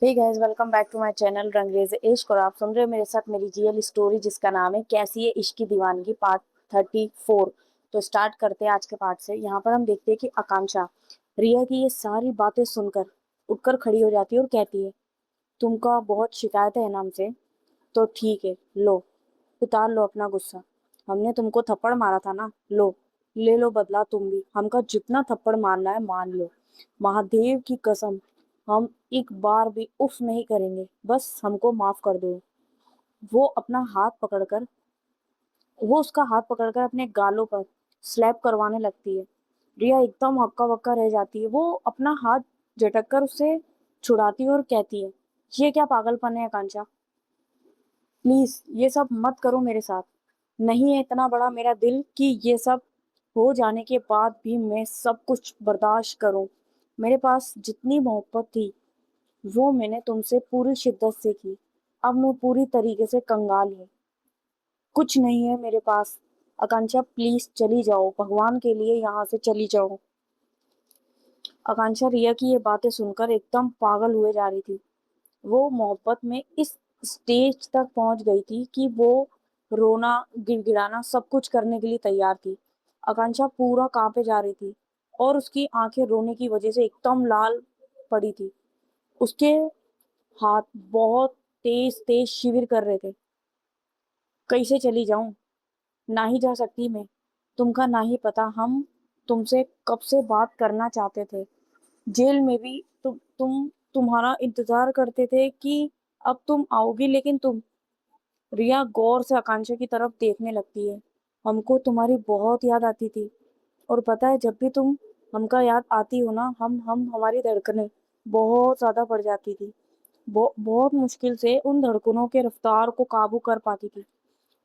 Hey guys, welcome back to my channel Rangrez Ishq. और आप सुन रहे हो मेरे साथ मेरी रियल स्टोरी जिसका नाम है कैसी है इश्क की दीवानगी पार्ट 34। तो स्टार्ट करते हैं आज के पार्ट से। यहाँ पर हम देखते हैं कि आकांक्षा रिया की ये सारी बातें सुनकर उठकर खड़ी हो जाती है और कहती है, तुमका बहुत शिकायत है ना हमसे? तो ठीक है, लो उतार लो अपना गुस्सा। हमने तुमको थप्पड़ मारा था ना, लो ले लो बदला। तुम भी हमका जितना थप्पड़ मारना है मान लो। महादेव की कसम, हम एक बार भी उफ नहीं करेंगे, बस हमको माफ कर दो। वो अपना हाथ पकड़कर वो उसका हाथ पकड़कर अपने गालों पर स्लैप करवाने लगती है। रिया एकदम हक्का बक्का रह जाती है। वो अपना हाथ झटक कर उससे छुड़ाती है और कहती है, ये क्या पागलपन है आकांक्षा? प्लीज ये सब मत करो मेरे साथ। नहीं है इतना बड़ा मेरा दिल कि ये सब हो जाने के बाद भी मैं सब कुछ बर्दाश्त करूं। मेरे पास जितनी मोहब्बत थी वो मैंने तुमसे पूरी शिद्दत से की। अब मैं पूरी तरीके से कंगाल हूँ, कुछ नहीं है मेरे पास। आकांक्षा प्लीज चली जाओ, भगवान के लिए यहाँ से चली जाओ। आकांक्षा रिया की ये बातें सुनकर एकदम पागल हुए जा रही थी। वो मोहब्बत में इस स्टेज तक पहुंच गई थी कि वो रोना गिड़गिड़ाना सब कुछ करने के लिए तैयार थी। आकांक्षा पूरा कांपे जा रही थी और उसकी आंखें रोने की वजह से एकदम लाल पड़ी थी। उसके हाथ बहुत तेज तेज शिविर कर रहे थे। कैसे चली जाऊं? ना ही जा सकती मैं। तुमका ना ही पता, हम तुमसे कब से बात करना चाहते थे। जेल में भी तुम्हारा इंतजार करते थे कि अब तुम आओगी, लेकिन तुम। रिया गौर से आकांक्षा की तरफ देखने लगती है। हमको तुम्हारी बहुत याद आती थी। और पता है, जब भी तुम हमका याद आती हो ना, हम हमारी धड़कनें बहुत ज्यादा बढ़ जाती थी। बहुत मुश्किल से उन धड़कनों के रफ्तार को काबू कर पाती थी।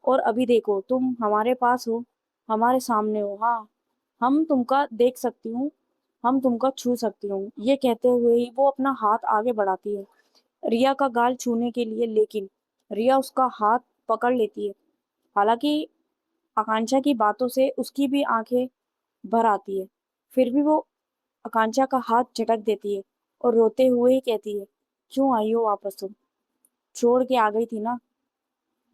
और अभी देखो, तुम हमारे पास हो, हमारे सामने हो। हाँ, हम तुमका देख सकती हूँ, हम तुमका छू सकती हूँ। ये कहते हुए ही वो अपना हाथ आगे बढ़ाती है रिया का गाल छूने के लिए, लेकिन रिया उसका हाथ पकड़ लेती है। हालांकि आकांक्षा की बातों से उसकी भी आंखें भर आती है, फिर भी वो आकांक्षा का हाथ झटक देती है और रोते हुए ही कहती है, क्यों आई हो वापस तुम? छोड़ के आ गई थी ना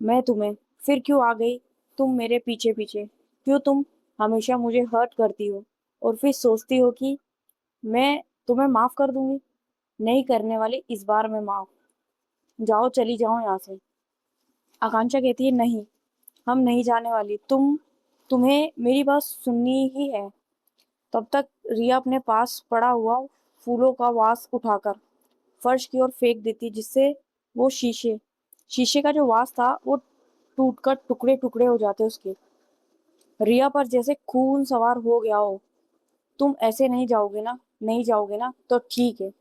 मैं तुम्हें, फिर क्यों आ गई तुम मेरे पीछे पीछे? क्यों तुम हमेशा मुझे हर्ट करती हो और फिर सोचती हो कि मैं तुम्हें माफ कर दूंगी? नहीं करने वाली इस बार मैं माफ। जाओ, चली जाओ यहाँ से। आकांक्षा कहती है, नहीं, हम नहीं जाने वाली। तुम्हें मेरी बात सुननी ही है। तब तक रिया अपने पास पड़ा हुआ फूलों का वास उठाकर फर्श की ओर फेंक देती, जिससे वो शीशे शीशे का जो वास था वो टूटकर टुकड़े टुकड़े हो जाते उसके। रिया पर जैसे खून सवार हो गया हो। तुम ऐसे नहीं जाओगे ना? नहीं जाओगे ना? तो ठीक है।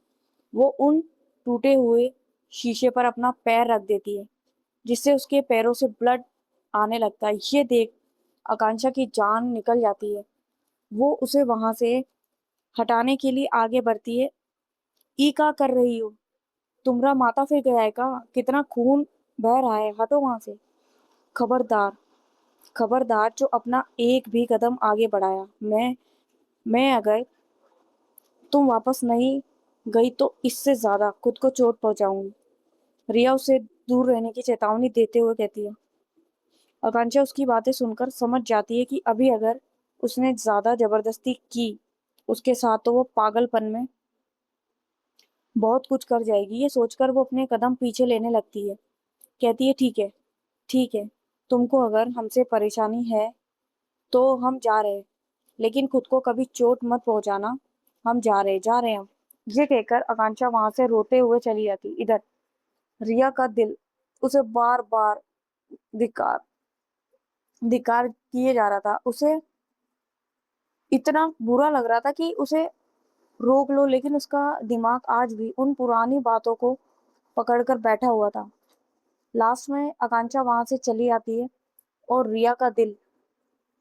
वो उन टूटे हुए शीशे पर अपना पैर रख देती है, जिससे उसके पैरों से ब्लड आने लगता है। ये देख आकांक्षा की जान निकल जाती है। वो उसे वहां से हटाने के लिए आगे बढ़ती है। ई का कर रही हो? तुम्हारा माथा फिर गया है का? कितना खून बह रहा है, हटो वहां से। खबरदार, खबरदार जो अपना एक भी कदम आगे बढ़ाया, मैं अगर तुम वापस नहीं गई तो इससे ज्यादा खुद को चोट पहुंचाऊंगी। रिया उसे दूर रहने की चेतावनी देते हुए कहती है। आकांक्षा उसकी बातें सुनकर समझ जाती है कि अभी अगर उसने ज्यादा जबरदस्ती की उसके साथ तो वो पागलपन में बहुत कुछ कर जाएगी। ये सोचकर वो अपने कदम पीछे लेने लगती है। कहती है, ठीक है, ठीक है, तुमको अगर हमसे परेशानी है तो हम जा रहे हैं, लेकिन खुद को कभी चोट मत पहुंचाना। हम जा रहे हैं हम। ये कहकर आकांक्षा वहां से रोते हुए चली जाती। इधर रिया का दिल उसे बार बार धिकार धिकार किए जा रहा था। उसे इतना बुरा लग रहा था कि उसे रोक लो, लेकिन उसका दिमाग आज भी उन पुरानी बातों को पकड़कर बैठा हुआ था। लास्ट में आकांक्षा वहां से चली आती है और रिया का दिल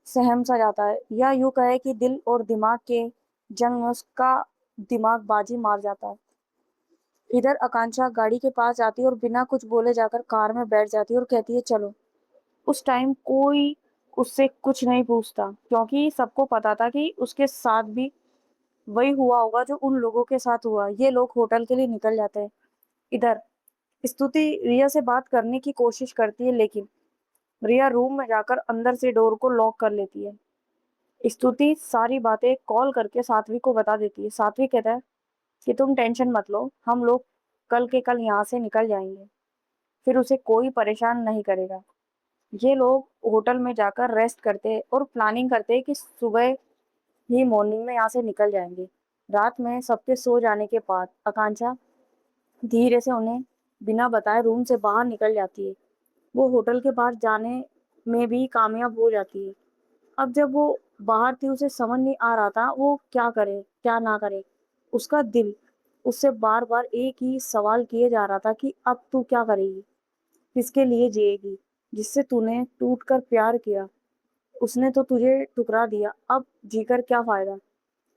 सहम सा जाता है, या यूं कहे कि दिल और दिमाग के जंग में उसका दिमाग बाजी मार जाता है। इधर आकांक्षा गाड़ी के पास जाती है और बिना कुछ बोले जाकर कार में बैठ जाती है और कहती है, चलो। उस टाइम कोई उससे कुछ नहीं पूछता, क्योंकि सबको पता था कि उसके साथ भी वही हुआ होगा जो उन लोगों के साथ हुआ। ये लोग होटल के लिए निकल जाते हैं। इधर स्तुति रिया से बात करने की कोशिश करती है, लेकिन रिया रूम में जाकर अंदर से डोर को लॉक कर लेती है। स्तुति सारी बातें कॉल करके सात्विक को बता देती है। सात्विक कहता है कि तुम टेंशन मत लो, हम लोग कल के कल यहाँ से निकल जाएंगे, फिर उसे कोई परेशान नहीं करेगा। ये लोग होटल में जाकर रेस्ट करते और प्लानिंग करते कि सुबह ही मॉर्निंग में यहाँ से निकल जाएंगे। रात में सबके सो जाने के बाद आकांक्षा धीरे से उन्हें बिना बताए रूम से बाहर निकल जाती है। वो होटल के बाहर जाने में भी कामयाब हो जाती है। अब जब वो बाहर थी उसे समझ नहीं आ रहा था वो क्या करे क्या ना करे। उसका दिल उससे बार बार एक ही सवाल किए जा रहा था कि अब तू क्या करेगी, किसके लिए जिएगी, जिससे तूने टूट कर प्यार किया, उसने तो तुझे ठुकरा दिया, अब जीकर क्या फायदा।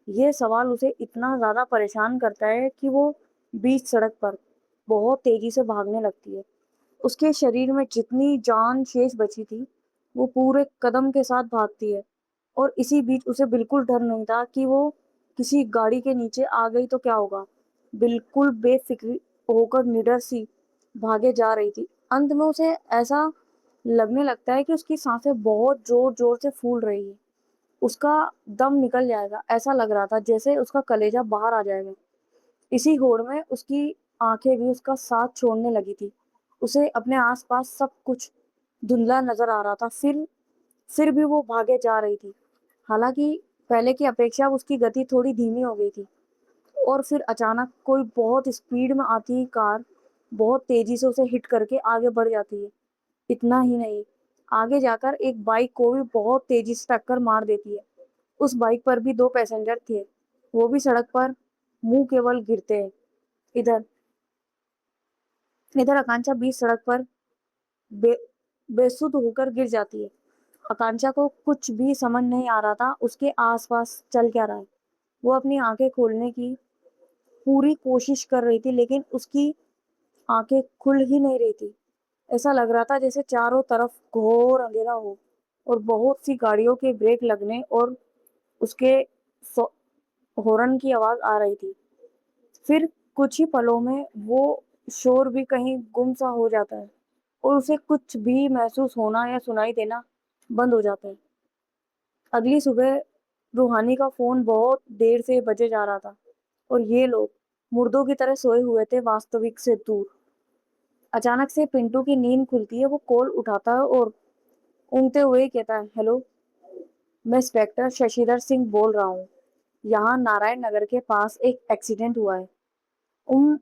ये सवाल उसे इतना ज्यादा परेशान करता है कि वो बीच सड़क पर बहुत तेजी से भागने लगती है। उसके शरीर में जितनी जान शेष बची थी वो पूरे कदम के साथ भागती है। और इसी बीच उसे बिल्कुल डर नहीं था कि वो किसी गाड़ी के नीचे आ गई तो क्या होगा। बिल्कुल बेफिक्र होकर निडर सी भागे जा रही थी। अंत में उसे ऐसा लगने लगता है कि उसकी सांसें बहुत जोर जोर से फूल रही है। उसका दम निकल जाएगा, ऐसा लग रहा था जैसे उसका कलेजा बाहर आ जाएगा। इसी होड़ में उसकी आंखें भी उसका साथ छोड़ने लगी थी। उसे अपने आसपास सब कुछ धुंधला नजर आ रहा था। फिर भी वो भागे जा रही थी। हालांकि पहले की अपेक्षा उसकी गति थोड़ी धीमी हो गई थी। और फिर अचानक कोई बहुत स्पीड में आती कार बहुत तेजी से उसे हिट करके आगे बढ़ जाती है। इतना ही नहीं, आगे जाकर एक बाइक को भी बहुत तेजी से टक्कर मार देती है। उस बाइक पर भी दो पैसेंजर थे, वो भी सड़क पर मुंह केवल गिरते हैं। इधर इधर आकांक्षा बीच सड़क पर बे, बेसुध होकर गिर जाती है। आकांक्षा को कुछ भी समझ नहीं आ रहा था उसके आसपास चल क्या रहा है। वो अपनी आंखें खोलने की पूरी कोशिश कर रही थी, लेकिन उसकी आंखें खुल ही नहीं रही थी। ऐसा लग रहा था जैसे चारों तरफ घोर अंधेरा हो और बहुत सी गाड़ियों के ब्रेक लगने और उसके हॉर्न की आवाज आ रही थी। फिर कुछ ही पलों में वो शोर भी कहीं गुम सा हो जाता है और उसे कुछ भी महसूस होना या सुनाई देना बंद हो जाता है। अगली सुबह रूहानी का फोन बहुत देर से बजे जा रहा था और ये लोग मुर्दों की तरह सोए हुए थे, वास्तविक से दूर। अचानक से पिंटू की नींद खुलती है। वो कॉल उठाता है और ऊँगते हुए कहता है, हेलो, मैं इंस्पेक्टर शशिधर सिंह बोल रहा हूँ। यहाँ नारायण नगर के पास एक एक्सीडेंट हुआ है। उन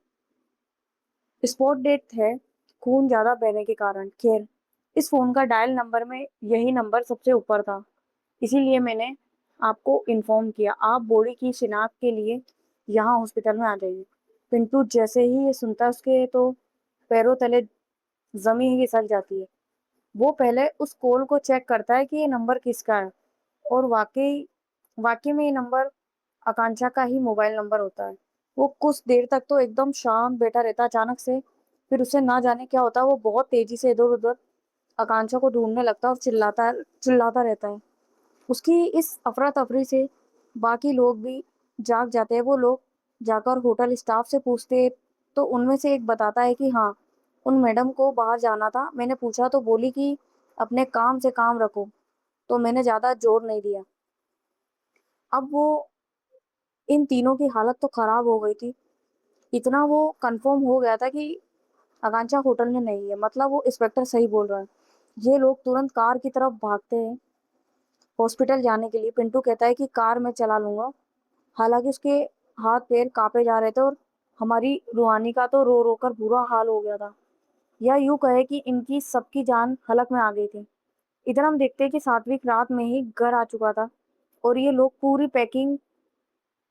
स्पॉट डेट है, खून ज्यादा बहने के कारण। खैर, इस फोन का डायल नंबर में यही नंबर सबसे ऊपर था, इसीलिए मैंने आपको इन्फॉर्म किया। आप बॉडी की शिनाख्त के लिए यहाँ हॉस्पिटल में आ जाइए। पिंटू जैसे ही ये सुनता है उसके तो पैरों तले जमीन ही खिसक जाती है। वो पहले उस कॉल को चेक करता है कि ये नंबर किसका है और वाकई वाकई में ये नंबर आकांक्षा का ही मोबाइल नंबर होता है। वो कुछ देर तक तो एकदम शांत बैठा रहता। अचानक से फिर उसे ना जाने क्या होता है, वो बहुत तेजी से इधर उधर आकांक्षा को ढूंढने लगता है और चिल्लाता चिल्लाता रहता है। उसकी इस अफरा तफरी से बाकी लोग भी जाग जाते हैं। वो लोग जाकर होटल स्टाफ से पूछते हैं तो उनमें से एक बताता है कि हाँ, उन मैडम को बाहर जाना था। मैंने पूछा तो बोली कि अपने काम से काम रखो, तो मैंने ज्यादा जोर नहीं दिया। अब वो इन तीनों की हालत तो खराब हो गई थी। इतना वो कंफर्म हो गया था कि आकांक्षा होटल में नहीं है, मतलब वो इंस्पेक्टर सही बोल रहा है। ये लोग तुरंत कार की तरफ भागते हैं हॉस्पिटल जाने के लिए। पिंटू कहता है कि कार मैं चला लूंगा। हालांकि उसके हाथ पैर कांपे जा रहे थे और हमारी रूहानी का तो रो रो कर बुरा हाल हो गया था। या यूं कहे कि इनकी सबकी जान हलक में आ गई थी। इधर हम देखते हैं कि सात्विक रात में ही घर आ चुका था और ये लोग पूरी पैकिंग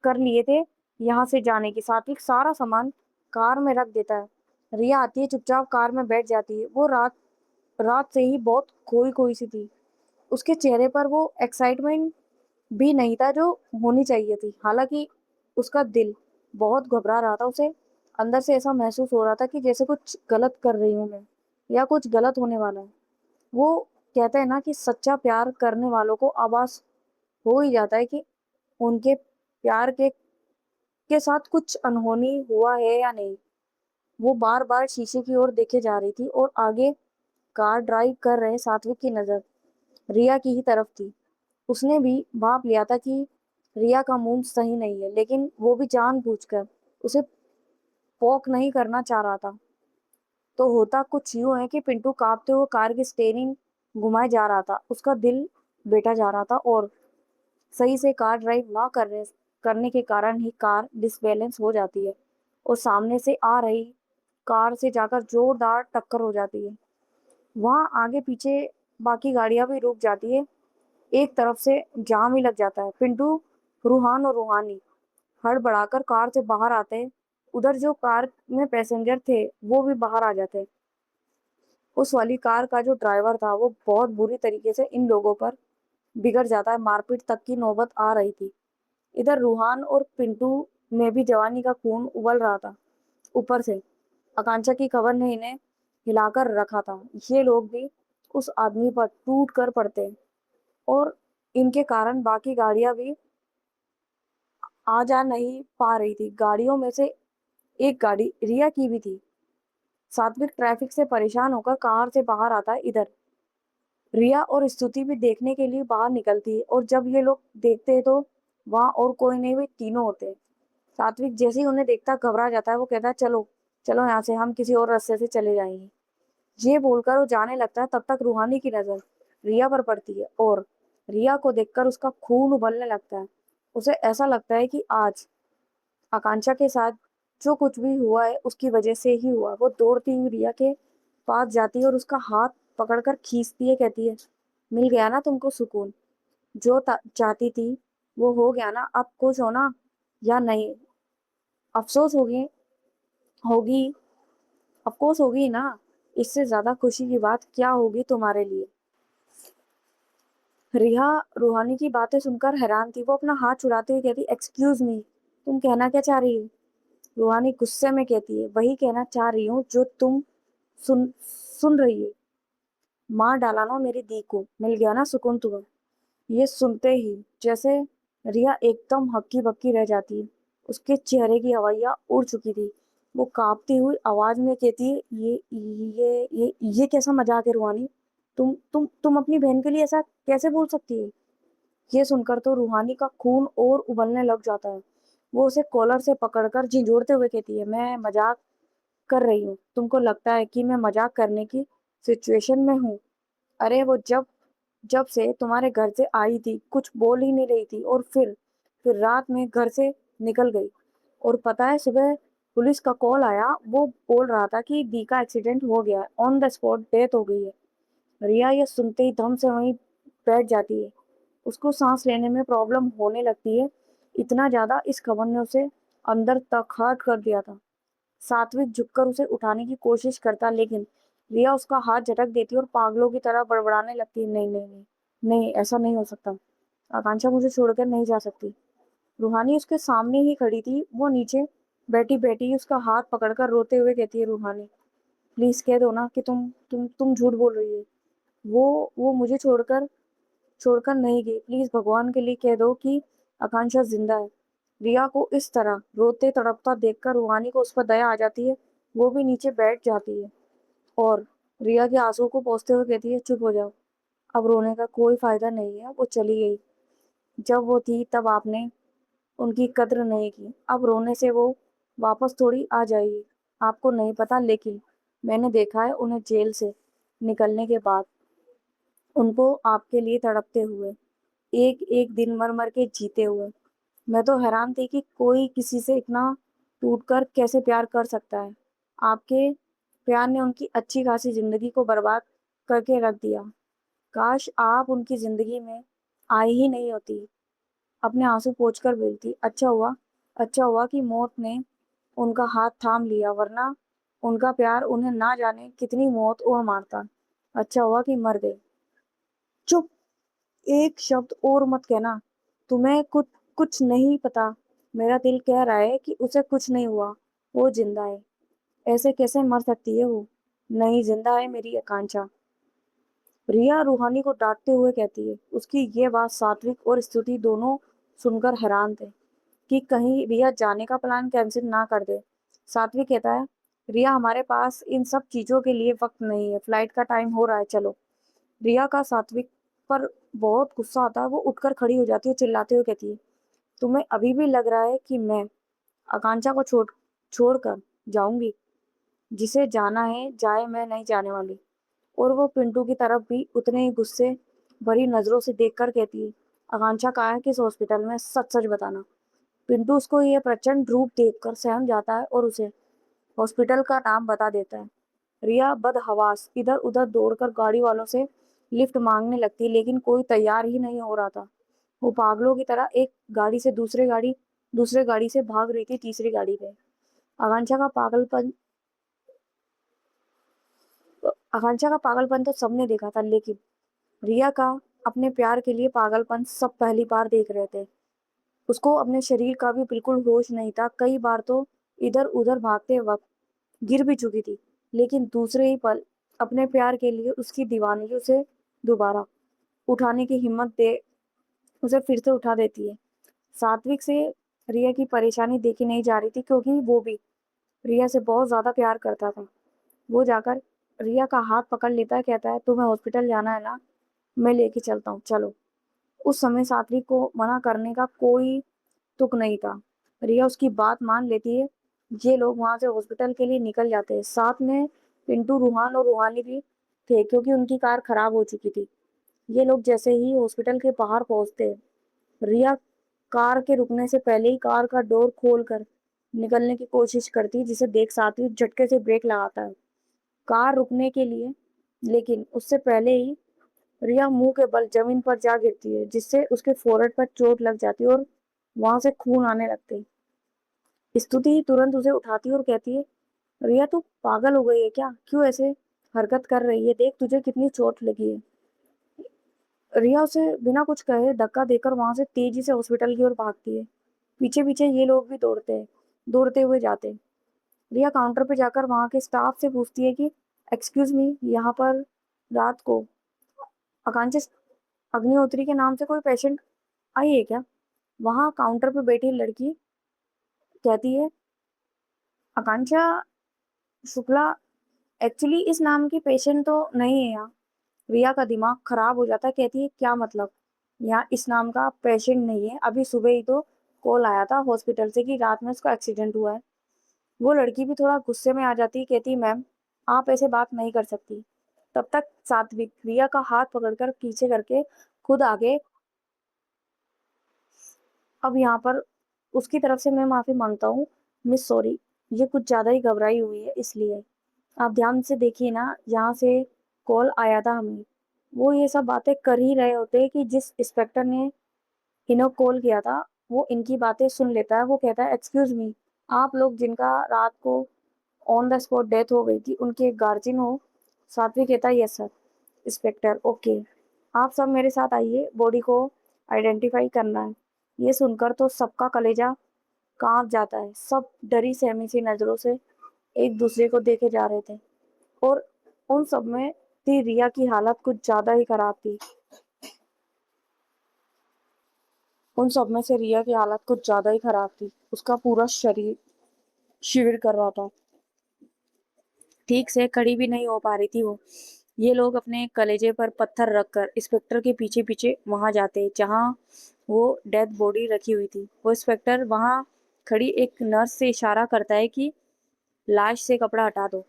कर लिए थे यहाँ से जाने की। सात्विक सारा सामान कार में रख देता है। रिया आती है, चुपचाप कार में बैठ जाती है। वो रात रात से ही बहुत खोई खोई सी थी। उसके चेहरे पर वो एक्साइटमेंट भी नहीं था जो होनी चाहिए थी। हालांकि उसका दिल बहुत घबरा रहा था। उसे अंदर से ऐसा महसूस हो रहा था कि जैसे कुछ गलत कर रही हूं मैं या कुछ गलत होने वाला है। वो कहते हैं ना कि सच्चा प्यार करने वालों को आभास हो ही जाता है कि उनके प्यार के साथ कुछ अनहोनी हुआ है या नहीं। वो बार बार शीशे की ओर देखे जा रही थी और आगे कार ड्राइव कर रहे सात्विक की नजर रिया की ही तरफ थी। उसने भी भाप लिया था कि रिया का मूड सही नहीं है, लेकिन वो भी जानबूझकर उसे पोक नहीं करना चाह रहा था। तो होता कुछ यूं है कि पिंटू कांपते हुए कार की स्टेयरिंग घुमाए जा रहा था। उसका दिल बेटा जा रहा था और सही से कार ड्राइव ना करने के कारण ही कार डिसबैलेंस हो जाती है और सामने से आ रही कार से जाकर जोरदार टक्कर हो जाती है। वहां आगे पीछे बाकी गाड़ियां भी रुक जाती है। एक तरफ से जाम ही लग जाता है। पिंटू, रूहान और रूहानी हड़बड़ाकर कार से बाहर आते हैं। उधर जो कार में पैसेंजर थे वो भी बाहर आ जाते हैं। उस वाली कार का जो ड्राइवर था वो बहुत बुरी तरीके से इन लोगों पर बिगड़ जाता है। मारपीट तक की नौबत आ रही थी। इधर रूहान और पिंटू में भी जवानी का खून उबल रहा था। ऊपर से आकांक्षा की खबर ने इन्हें हिलाकर रखा था। ये लोग भी उस आदमी पर टूट कर पड़ते और इनके कारण बाकी गाड़ियां भी आ जा नहीं पा रही थी। गाड़ियों में से एक गाड़ी रिया की भी थी। सात्विक ट्रैफिक से परेशान होकर कार से बाहर आता है। इधर रिया और स्तुति भी देखने के लिए बाहर निकलती है और जब ये लोग देखते हैं तो वहां और कोई नहीं, वे तीनों होते हैं। सात्विक जैसे ही उन्हें देखता घबरा जाता है। वो कहता है चलो चलो यहाँ से, हम किसी और रास्ते से चले जाएंगे। ये बोलकर वो जाने लगता है। तब तक रूहानी की नजर रिया पर पड़ती है और रिया को देखकर उसका खून उबलने लगता है। उसे ऐसा लगता है कि आज आकांक्षा के साथ जो कुछ भी हुआ है उसकी वजह से ही हुआ। वो दौड़ती हुई रिया के पास जाती है और उसका हाथ पकड़कर खींचती है। कहती है, मिल गया ना तुमको सुकून? जो चाहती थी वो हो गया ना? अब खुश हो ना या नहीं? अफसोस होगी होगी अफकोर्स होगी ना। इससे ज्यादा खुशी की बात क्या होगी तुम्हारे लिए? रिया रूहानी की बातें सुनकर हैरान थी। वो अपना हाथ छुड़ाते हुए कहती, एक्सक्यूज मी, तुम कहना क्या चाह रही हो? रूहानी गुस्से में कहती है, वही कहना चाह रही हूँ जो तुम सुन सुन रही है। मार डाला ना मेरी दी को, मिल गया ना सुकून तुम्हें? ये सुनते ही जैसे रिया एकदम हक्की बक्की रह जाती है। उसके चेहरे की हवाइयां उड़ चुकी थी। वो कांपती हुई आवाज में कहती है, ये कैसा मजाक है रूहानी? तुम अपनी बहन के लिए ऐसा कैसे बोल सकती है? ये सुनकर तो रूहानी का खून और उबलने लग जाता है। वो उसे कॉलर से पकड़कर झिंझोड़ते हुए कहती है, मैं मजाक कर रही हूँ। तुमको लगता है कि मैं मजाक करने की सिचुएशन में हूँ? अरे वो जब जब से तुम्हारे घर से आई थी कुछ बोल ही नहीं रही थी और फिर रात में घर से निकल गई। और पता है सुबह पुलिस का कॉल आया, वो बोल रहा था कि दी का एक्सीडेंट हो गया, ऑन द स्पॉट डेथ हो गई है। रिया ये सुनते ही दम से वहीं बैठ जाती है। उसको सांस लेने में प्रॉब्लम होने लगती है। इतना ज्यादा इस खबर ने उसे अंदर तक हर्ट कर दिया था। सात्विक झुककर उसे उठाने की कोशिश करता, लेकिन रिया उसका हाथ झटक देती और पागलों की तरह बड़बड़ाने लगती है, नहीं नहीं नहीं, नहीं ऐसा नहीं हो सकता। आकांक्षा मुझे छोड़कर नहीं जा सकती। रूहानी उसके सामने ही खड़ी थी। वो नीचे बैठी बैठी उसका हाथ पकड़कर रोते हुए कहती है, रूहानी प्लीज कह दो ना कि तुम झूठ बोल रही है। वो मुझे छोड़कर छोड़कर नहीं गई। प्लीज भगवान के लिए कह दो कि आकांक्षा जिंदा है। रिया को इस तरह रोते तड़पता देखकर रूहानी को उस पर दया आ जाती है। वो भी नीचे बैठ जाती है और रिया के आंसू को पोंछते हुए कहती है, चुप हो जाओ, अब रोने का कोई फायदा नहीं है। वो चली गई। जब वो थी तब आपने उनकी कद्र नहीं की। अब रोने से वो वापस थोड़ी आ जाएगी। आपको नहीं पता, लेकिन मैंने देखा है उन्हें जेल से निकलने के बाद, उनको आपके लिए तड़पते हुए, एक एक दिन मर मर के जीते हुए। मैं तो हैरान थी कि कोई किसी से इतना टूटकर कैसे प्यार कर सकता है। आपके प्यार ने उनकी अच्छी खासी जिंदगी को बर्बाद करके रख दिया। काश आप उनकी जिंदगी में आई ही नहीं होती। अपने आंसू पोंछकर बोलती, अच्छा हुआ कि मौत ने उनका हाथ थाम लिया, वरना उनका प्यार उन्हें ना जाने कितनी मौत और मारता। अच्छा हुआ कि मर गए। चुप, एक शब्द और मत कहना। तुम्हें कुछ कुछ नहीं पता। मेरा दिल कह रहा है कि उसे कुछ नहीं हुआ, वो जिंदा है। ऐसे कैसे मर सकती है वो? नहीं, जिंदा है मेरी आकांक्षा। रिया रूहानी को डांटते हुए कहती है। उसकी ये बात सात्विक और स्तुति दोनों सुनकर हैरान थे कि कहीं रिया जाने का प्लान कैंसिल ना कर दे। सात्विक कहता है, रिया, हमारे पास इन सब चीजों के लिए वक्त नहीं है, फ्लाइट का टाइम हो रहा है, चलो। रिया का सात्विक पर बहुत गुस्सा आता है। वो उठकर खड़ी हो जाती है, चिल्लाते हुए कहती है, तुम्हें अभी भी लग रहा है कि मैं आकांक्षा को छोड़कर जाऊंगी? जिसे जाना है जाए, मैं नहीं जाने वाली। और वो पिंटू की तरफ भी उतने ही गुस्से भरी नजरों से देखकर कहती है, आकांक्षा कहाँ है, किस हॉस्पिटल में, सच सच बताना। पिंटू उसको यह प्रचंड रूप देखकर सहम जाता है और उसे हॉस्पिटल का नाम बता देता है। रिया बदहवास इधर उधर दौड़कर गाड़ी वालों से लिफ्ट मांगने लगती, लेकिन कोई तैयार ही नहीं हो रहा था। वो पागलों की तरह एक गाड़ी से दूसरे गाड़ी से भाग रही थी, तीसरी गाड़ी पे। आकांक्षा का पागलपन आकांक्षा का पागलपन तो सबने देखा था, लेकिन रिया का अपने प्यार के लिए पागलपन सब पहली बार देख रहे थे। उसको अपने शरीर का भी बिल्कुल होश नहीं था। कई बार तो इधर उधर भागते वक्त गिर भी चुकी थी, लेकिन दूसरे ही पल अपने प्यार के लिए उसकी दीवानगी उसे दोबारा उठाने की हिम्मत दे उसे फिर से उठा देती है। सात्विक से रिया की परेशानी देखी नहीं जा रही थी, क्योंकि वो भी रिया से बहुत ज्यादा प्यार करता था। वो जाकर रिया का हाथ पकड़ लेता है, कहता है, तुम्हें हॉस्पिटल जाना है ना, मैं लेके चलता हूँ, चलो। उस समय सात्विक को मना करने का कोई तुक नहीं था। रिया उसकी बात मान लेती है। ये लोग वहां से हॉस्पिटल के लिए निकल जाते हैं। साथ में पिंटू, रूहान और रूहानी भी थे, क्योंकि उनकी कार खराब हो चुकी थी। ये लोग जैसे ही हॉस्पिटल के बाहर पहुंचते हैं, रिया कार के रुकने से पहले ही कार का डोर खोलकर निकलने की कोशिश करती है, जिसे देख सात्विक झटके से ब्रेक लगाता है कार रुकने के लिए। लेकिन उससे पहले ही रिया मुंह के बल जमीन पर जा गिरती है, जिससे उसके फोrehead पर चोट लग जाती है और वहां से खून आने लगते हैं। स्तुति तुरंत उसे उठाती है और कहती है, रिया तू पागल हो गई है क्या, क्यों ऐसे हरकत कर रही है, देख तुझे कितनी चोट लगी है। रिया उसे बिना कुछ कहे धक्का देकर वहां से तेजी से हॉस्पिटल की ओर भागती है। पीछे पीछे ये लोग भी दौड़ते हुए जाते हैं। रिया काउंटर पे जाकर वहां के स्टाफ से पूछती है कि एक्सक्यूज मी, यहाँ पर रात को आकांक्षा अग्निहोत्री के नाम से कोई पेशेंट आई है क्या? वहां काउंटर पे बैठी लड़की कहती है, आकांक्षा शुक्ला एक्चुअली इस नाम की पेशेंट तो नहीं है यहाँ। रिया का दिमाग खराब हो जाता है, कहती है, क्या मतलब? यहाँ इस नाम का पेशेंट नहीं है, अभी सुबह ही तो कॉल आया था हॉस्पिटल से कि रात में उसका एक्सीडेंट हुआ है। वो लड़की भी थोड़ा गुस्से में आ जाती है, कहती, मैम आप ऐसे बात नहीं कर सकती। तब तक सात्विक रिया का हाथ पकड़कर पीछे करके खुद आगे, अब यहाँ पर उसकी तरफ से मैं माफी मांगता हूँ, मिस सॉरी, ये कुछ ज्यादा ही घबराई हुई है इसलिए। आप ध्यान से देखिए ना, यहाँ से कॉल आया था हमें। वो ये सब बातें कर ही रहे होते हैं कि जिस इंस्पेक्टर ने इन्हें कॉल किया था वो इनकी बातें सुन लेता है। वो कहता है, एक्सक्यूज मी, आप लोग जिनका रात को ऑन द स्पॉट डेथ हो गई थी उनके गार्जियन हो? सात्विक कहता है, यस सर। इंस्पेक्टर, ओके, आप सब मेरे साथ आइए, बॉडी को आइडेंटिफाई करना है। ये सुनकर तो सबका कलेजा कांप जाता है। सब डरी सहमी सी नजरों से एक दूसरे को देखे जा रहे थे, और उन सब में थी रिया की हालत कुछ ज्यादा ही खराब थी। उन सब में से रिया की हालत कुछ ज्यादा ही खराब थी। उसका पूरा शरीर शिविर कर रहा था, ठीक से खड़ी भी नहीं हो पा रही थी वो। ये लोग अपने कलेजे पर पत्थर रखकर इंस्पेक्टर के पीछे पीछे वहां जाते जहां वो डेड बॉडी रखी हुई थी। वो इंस्पेक्टर वहां खड़ी एक नर्स से इशारा करता है कि लाश से कपड़ा हटा दो।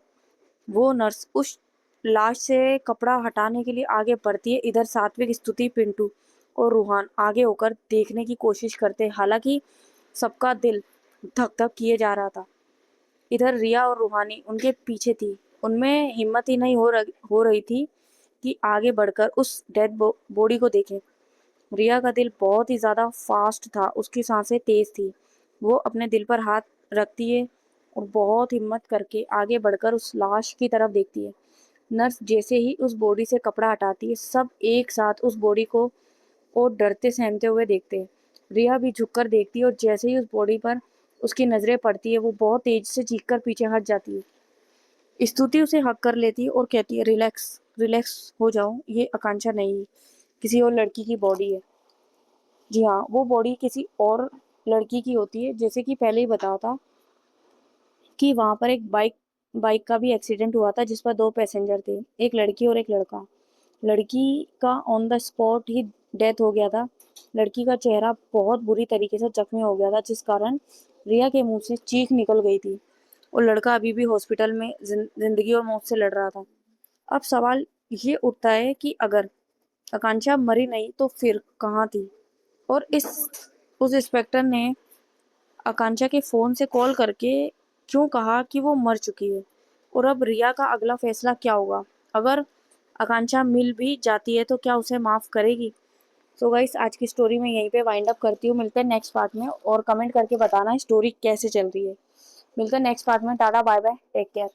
वो नर्स उस लाश से कपड़ा हटाने के लिए आगे बढ़ती है। इधर सात्विक, स्तुति, पिंटू और रूहान आगे होकर देखने की कोशिश करते, हालांकि सबका दिल धक धक किए जा रहा था। इधर रिया और रूहानी उनके पीछे थी। उनमें हिम्मत ही नहीं हो रही थी कि आगे बढ़कर उस डेड बॉडी को देखें। रिया का दिल बहुत ही ज्यादा फास्ट था, उसकी सांसें तेज थी। वो अपने दिल पर हाथ रखती है और बहुत हिम्मत करके आगे बढ़कर उस लाश की तरफ देखती है। नर्स जैसे ही उस बॉडी से कपड़ा हटाती है, सब एक साथ उस बॉडी को और डरते सहमते हुए देखते हैं। रिया भी झुककर देखती है और जैसे ही उस बॉडी पर उसकी नजरें पड़ती है, वो बहुत तेज से चीखकर पीछे हट जाती है। स्तुति उसे हक कर लेती है और कहती है, रिलैक्स रिलैक्स हो जाओ, ये आकांक्षा नहीं, किसी और लड़की की बॉडी है। जी हाँ, वो बॉडी किसी और लड़की की होती है, जैसे कि पहले ही बताया था कि वहां पर एक बाइक बाइक का भी एक्सीडेंट हुआ था जिस पर 2 पैसेंजर थे, एक लड़की और एक लड़का। लड़की का on the spot he death हो गया था। लड़की का चेहरा बहुत बुरी तरीके से जख्मी हो गया था जिस कारण रिया के मुंह से चीख निकल गई थी और लड़का अभी भी हॉस्पिटल में जिंदगी और मौत से लड़ रहा था। अब सवाल ये उठता है कि अगर आकांक्षा मरी नहीं तो फिर कहाँ थी? और इस उस इंस्पेक्टर ने आकांक्षा के फोन से कॉल करके क्यों कहा कि वो मर चुकी है? और अब रिया का अगला फैसला क्या होगा? अगर आकांक्षा मिल भी जाती है तो क्या उसे माफ करेगी? सो गाइस, आज की स्टोरी मैं यहीं पे वाइंड अप करती हूँ। मिलते हैं नेक्स्ट पार्ट में और कमेंट करके बताना स्टोरी कैसे चल रही है। मिलते हैं नेक्स्ट पार्ट में। Tata bye bye, take care.